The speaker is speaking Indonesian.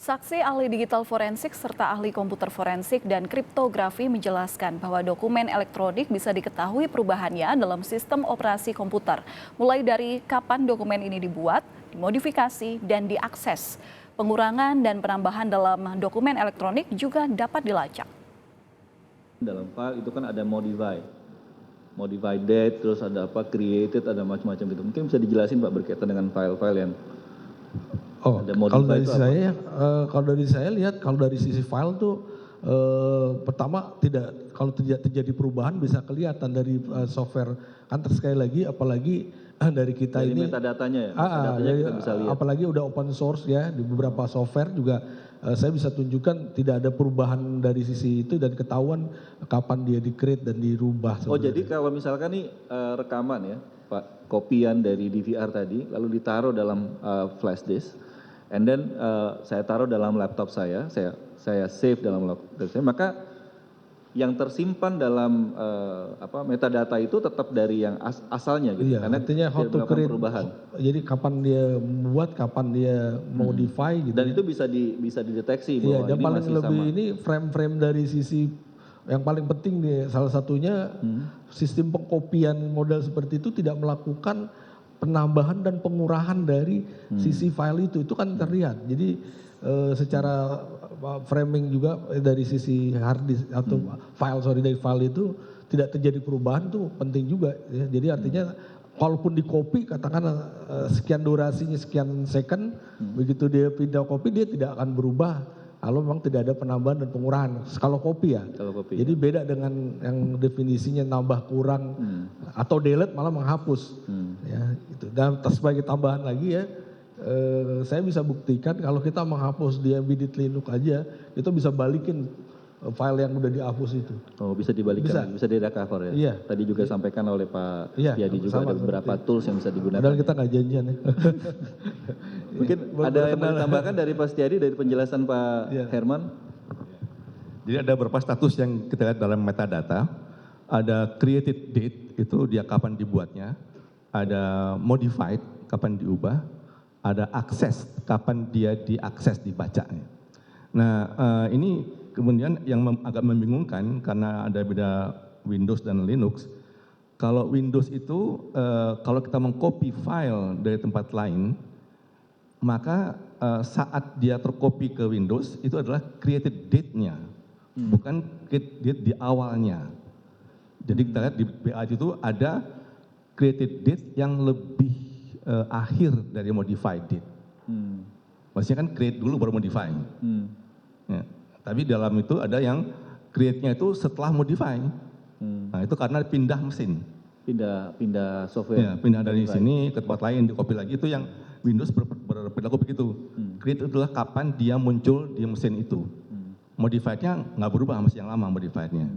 Saksi ahli digital forensik serta ahli komputer forensik dan kriptografi menjelaskan bahwa dokumen elektronik bisa diketahui perubahannya dalam sistem operasi komputer, mulai dari kapan dokumen ini dibuat, dimodifikasi, dan diakses. Pengurangan dan penambahan dalam dokumen elektronik juga dapat dilacak. Dalam file itu kan ada modify date, terus ada apa created, ada macam-macam gitu. Mungkin bisa dijelasin Pak berkaitan dengan file-file yang ada kalau dari itu saya, kalau dari saya lihat kalau dari sisi file tuh pertama kalau tidak terjadi perubahan bisa kelihatan dari software kan sekali lagi apalagi dari kita dari ini metadatanya ya, metadatanya kita bisa lihat. Apalagi udah open source ya di beberapa software juga saya bisa tunjukkan tidak ada perubahan dari sisi itu dan ketahuan kapan dia di-create dan dirubah. Oh jadi kalau misalkan nih rekaman ya Pak, kopian dari DVR tadi lalu ditaruh dalam flash disk, and then saya taruh dalam laptop saya save dalam laptop saya, maka yang tersimpan dalam metadata itu tetap dari yang asalnya gitu. Iya, Karena artinya how to create perubahan. Jadi kapan dia buat, kapan dia modify gitu. Dan itu bisa dideteksi bahwa iya, yang ini paling masih lebih sama. ini frame-frame dari sisi yang paling penting nih salah satunya sistem pengkopian model seperti itu tidak melakukan penambahan dan pengurahan dari sisi file itu kan terlihat. Jadi secara framing juga dari sisi hard disk atau dari file itu tidak terjadi perubahan tuh penting juga ya. Jadi artinya walaupun di copy katakanlah sekian durasinya sekian second, begitu dia pindah copy dia tidak akan berubah kalau memang tidak ada penambahan dan pengurahan kalau copy ya. Jadi beda dengan yang definisinya nambah kurang atau delete malah menghapus ya gitu. Dan sebagai tambahan lagi ya saya bisa buktikan kalau kita menghapus di embedded Linux aja itu bisa balikin file yang udah dihapus itu. Oh bisa dibalikan, bisa di recover ya? Iya. Tadi juga sampaikan oleh Pak Setiadi juga ada beberapa tools yang bisa digunakan. Padahal kita nggak janjian ya. Mungkin ada yang mau ditambahkan dari Pak Setiadi dari penjelasan Pak Herman? Jadi ada beberapa status yang kita lihat dalam metadata. Ada created date, itu dia kapan dibuatnya. Ada modified, kapan diubah. Ada akses, kapan dia diakses, dibacanya. Nah ini kemudian yang agak membingungkan karena ada beda Windows dan Linux. Kalau Windows itu kalau kita mengcopy file dari tempat lain, maka saat dia tercopy ke Windows itu adalah created date-nya, bukan created date di awalnya. Jadi kita lihat di BA itu ada created date yang lebih akhir dari modified date. Maksudnya kan create dulu baru modify. Ya. Tapi dalam itu ada yang create-nya itu setelah modify. Nah itu karena pindah mesin. Pindah software. Ya, pindah dari sini ke tempat lain, di copy lagi itu yang Windows berperilaku begitu. Create adalah kapan dia muncul di mesin itu. Modified-nya nggak berubah, masih yang lama modified-nya.